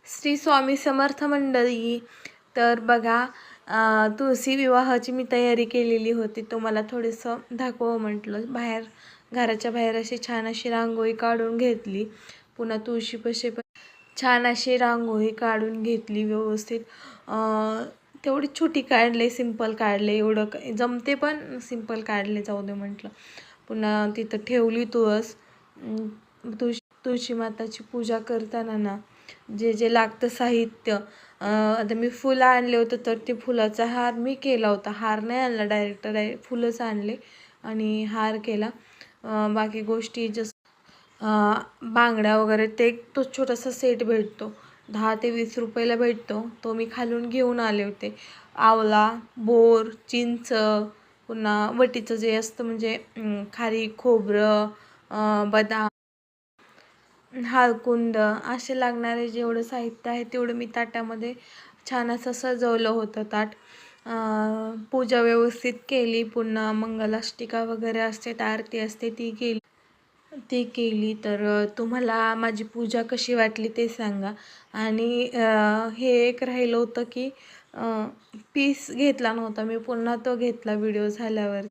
श्री स्वामी समर्थ मंडळी. तर बघा, तुळशी विवाहाची मी तयारी केलेली होती. तो मला थोडंसं दाखवावं म्हटलं. घराच्या बाहेर अशी छान अशी रांगोळी काढून घेतली. पुन्हा तुळशीपाशी पण छान अशी रांगोळी काढून घेतली व्यवस्थित. तेवढी छोटी काढले, सिंपल काढले, एवढं जमते पण सिंपल काढले, जाऊ दे म्हटलं. पुन्हा तिथं ठेवली तुळस. तुळशी माताची पूजा करताना ना जे जे लागतं साहित्य, आता मी फुलं आणले होते, तर ते फुलाचा हार मी केला होता. हार नाही आणला, डायरेक्ट फुलंच आणले आणि हार केला. बाकी गोष्टी बांगड्या वगैरे ते तो छोटासा सेट भेटतो, 10 ते 20 रुपयाला भेटतो. तो मी खालून घेऊन आले होते. आवळा, बोर, चिंच, पुन्हा वटीचं जे असतं म्हणजे खारीक, खोबरं, बदाम, हळकुंड, असे लागणारे जेवढं साहित्य आहे तेवढं मी ताटामध्ये छान असं सजवलं होतं ताट. पूजा व्यवस्थित केली. पुन्हा मंगलाष्टिका वगैरे असते, आरती असते, ती केली. तर तुम्हाला माझी पूजा कशी वाटली ते सांगा. आणि हे एक राहिलं होतं की पीस घेतला नव्हता मी, पुन्हा तो घेतला व्हिडिओ झाल्यावर.